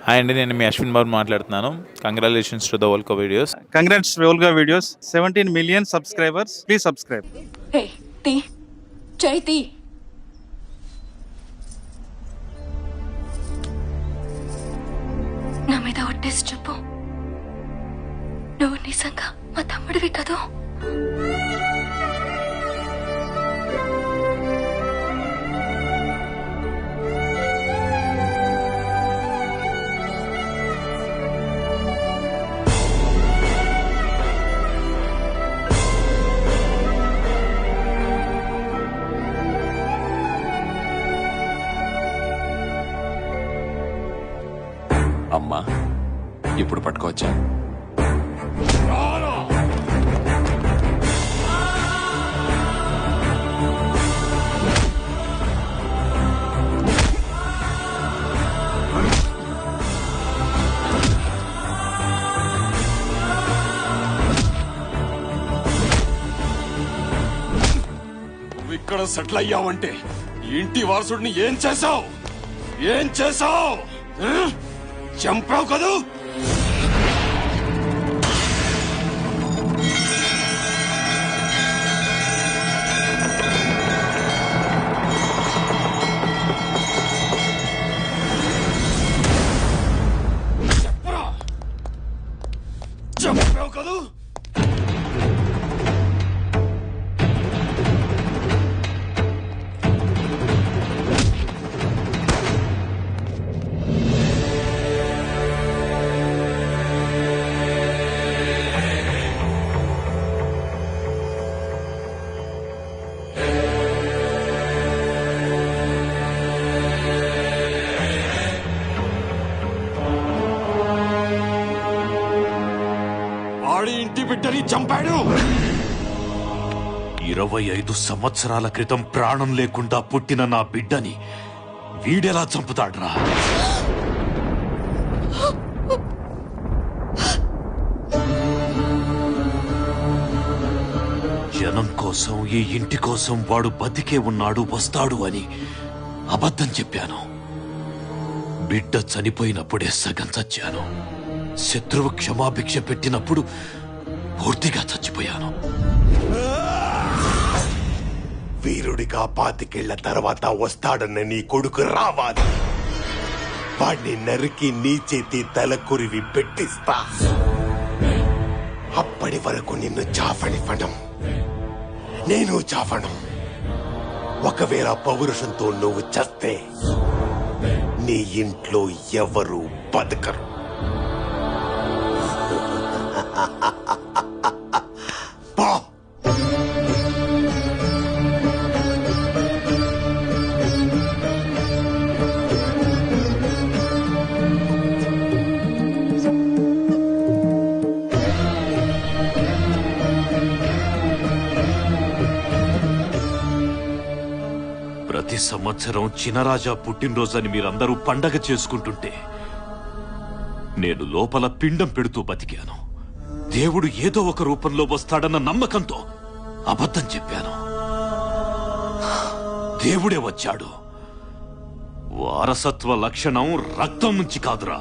Hi అండి, నేను మీ అశ్విన్ బాబు మాట్లాడుతున్నాను. Congratulations to the వోల్కో videos. Congrats Volga videos, 17 million subscribers. Please subscribe. హే తీ జై తీ నా మీద ఒట్టేసి చెప్పు, నువ్వు నిజంగా మా తమ్ముడివి కదూ? అమ్మా, ఇప్పుడు పట్టుకోవచ్చా? నువ్వు ఇక్కడ సెటిల్ అయ్యావంటే ఇంటి వారసుడిని ఏం చేశావు? ఏం చేశావు? చంపావు కదూ? చెప్పరా, చంపావు కదూ? ఇంటి బిడ్డని చంపాడు. 25 సంవత్సరాల క్రితం ప్రాణం లేకుండా పుట్టిన నా బిడ్డని వీడెలా చంపుతాడ్రా? జనం కోసం, ఈ ఇంటి కోసం వాడు బతికే ఉన్నాడు, వస్తాడు అని అబద్ధం చెప్పాను. బిడ్డ చనిపోయినప్పుడే సగం చచ్చాను. శత్రువు క్షమాభిక్ష పెట్టినప్పుడు పూర్తిగా చచ్చిపోయాను. వీరుడిగా 25 తర్వాత వస్తాడన్న నీ కొడుకు రావాలి. వాడిని నరికి నీ చేతి తలకురివి పెట్టిస్తా. అప్పటి వరకు నిన్ను చావనివ్వడం, నేను చావడం. ఒకవేళ పౌరుషంతో నువ్వు చస్తే నీ ఇంట్లో ఎవరు బతకరు. ప్రతి సంవత్సరం చినరాజా పుట్టినరోజని మీరందరూ పండగ చేసుకుంటుంటే నేను లోపల పిండం పెడుతూ బతికాను. దేవుడు ఏదో ఒక రూపంలో వస్తాడన్న నమ్మకంతో అబద్ధం చెప్పాను. దేవుడే వచ్చాడు. వారసత్వ లక్షణం రక్తం నుంచి కాదురా,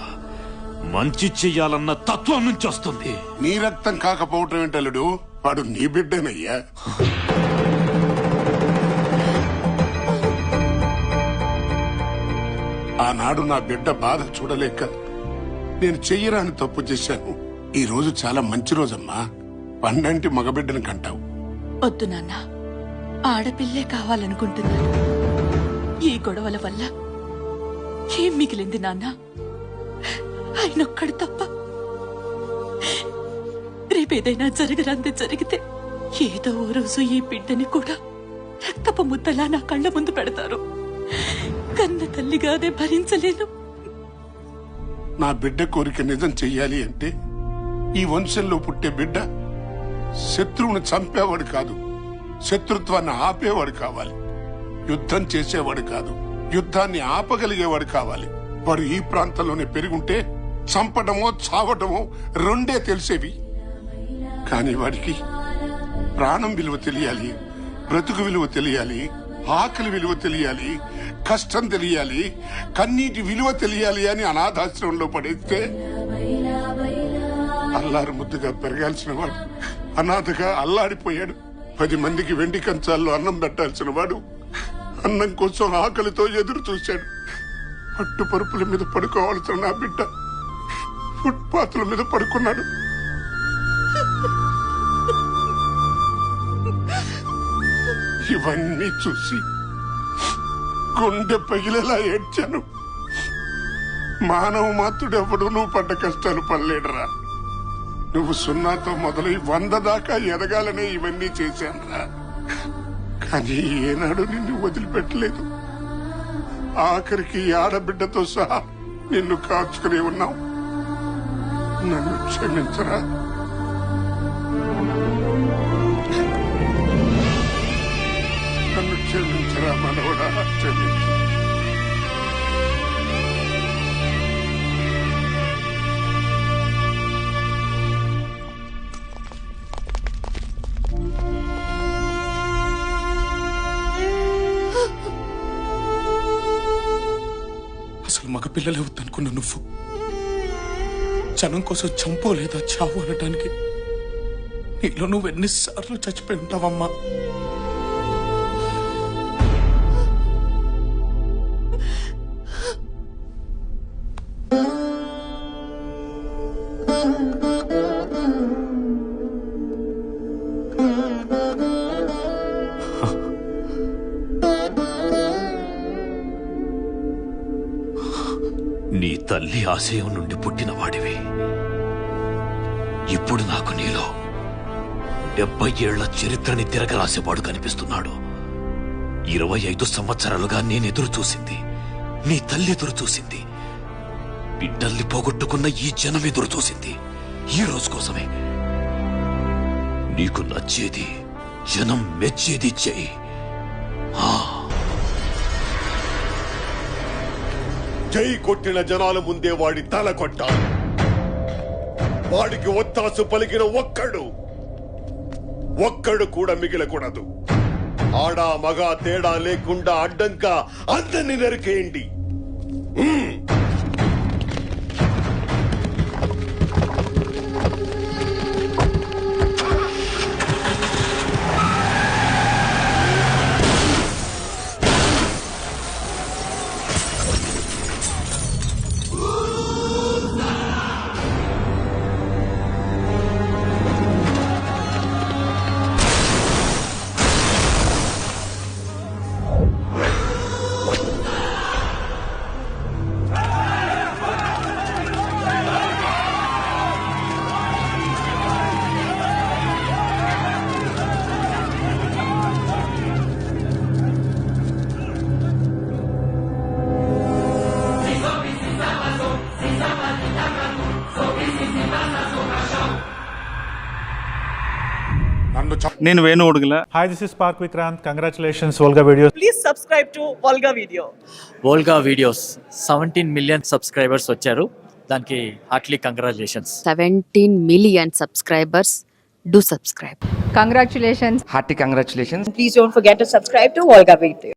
మంచి చెయ్యాలన్న తత్వం నుంచి వస్తుంది. నీ రక్తం కాకపోవటం ఏంటల్లుడు, వాడు నీ బిడ్డనయ్యా. ఆనాడు నా బిడ్డ బాధ చూడలేక నేను చెయ్యరాని తప్పు చేశాను. ఈ రోజు చాలా మంచి రోజమ్మా. పండంటి మగబిడ్డను కంటావు. వద్దు నాన్న, ఆడపిల్లే కావాలనుకుంటున్నాను. ఈ గొడవల వల్ల ఏం మిగిలింది నాన్న? ఆయనొక్కడు తప్ప. రేపేదైనా జరగరాంది జరిగితే ఏదో ఓ రోజు ఈ బిడ్డని కూడా రక్తపు ముద్దలా నా కళ్ళ ముందు పెడతారు. కన్న తల్లిగానే భరించలేను. నా బిడ్డ కోరిక నిజం చెయ్యాలి అంటే ఈ వంశంలో పుట్టే బిడ్డ శత్రువును చంపేవాడు కాదు, శత్రుత్వాన్ని ఆపేవాడు కావాలి. యుద్ధం చేసేవాడు కాదు, యుద్ధాన్ని ఆపగలిగేవాడు కావాలి. వాడు ఈ ప్రాంతంలోనే పెరుగుంటే చంపడమో చావటమో రెండే తెలిసేవి. కానీ వాడికి ప్రాణం విలువ తెలియాలి, బ్రతుకు విలువ తెలియాలి, ఆకలి విలువ తెలియాలి, కష్టం తెలియాలి, కన్నీటి విలువ తెలియాలి అని అనాథాశ్రమంలో పడేస్తే అల్లారు ముద్దుగా పెరగాల్సిన వాడు అనాథగా అల్లాడిపోయాడు. 10 మందికి వెండి కంచాల్లో అన్నం పెట్టాల్సిన వాడు అన్నం కోసం ఆకలితో ఎదురు చూశాడు. పట్టు పరుపుల మీద పడుకోవాల్సిన నా బిడ్డ ఫుట్పాత్ల మీద పడుకున్నాడు. ఇవన్నీ చూసి గుండె పగిలేలా ఏడ్చాను. మానవ మాతృడెవడు నువ్వు పడ్డ కష్టాలు పడలేడురా. నువ్వు 0తో మొదలై 100 దాకా ఎదగాలనే ఇవన్నీ చేశానురా. కానీ ఏనాడు నిన్ను వదిలిపెట్టలేదు. ఆఖరికి ఈ ఆడబిడ్డతో సహా నిన్ను కాచుకునే ఉన్నావు. నన్ను క్షమించరా. నన్ను క్షమించరా మనవడా, క్షమించు. అసలు మగపిల్లలే వద్దనుకున్న నువ్వు జనం కోసం చంపోలేదా చావు అనటానికి నీలో నువ్వు ఎన్నిసార్లు చచ్చిపోయి ఉంటావమ్మా. నీ తల్లి ఆశయం నుండి పుట్టిన వాడివి. ఇప్పుడు నాకు నీలో 70 ఏళ్ల చరిత్రని తిరగరాసేవాడు కనిపిస్తున్నాడు. 25 సంవత్సరాలుగా నేనెదురు చూసింది, నీ తల్లి ఎదురు చూసింది, బిడ్డల్ని పోగొట్టుకున్న ఈ జనం ఎదురు చూసింది ఈ రోజు కోసమే. నీకు నచ్చేది, జనం మెచ్చేది చెయ్యి. జై కొట్టిన జనాల ముందే వాడి తల కొట్టాలి. వాడికి ఒత్తాసు పలికిన ఒక్కడు కూడా మిగిలకూడదు. ఆడా మగ తేడా లేకుండా అడ్డంగా అందరిని నరికేయండి. నేను Venu Udugula. Hi, this is Park Vikrant. Congratulations, Volga Videos. Please subscribe to Volga Video. Volga videos 17 million subscribers వచ్చారు. దానికి Hartley congratulations. 17 million subscribers. Do subscribe. Congratulations. Hearty congratulations. Please don't forget to subscribe to Volga Video.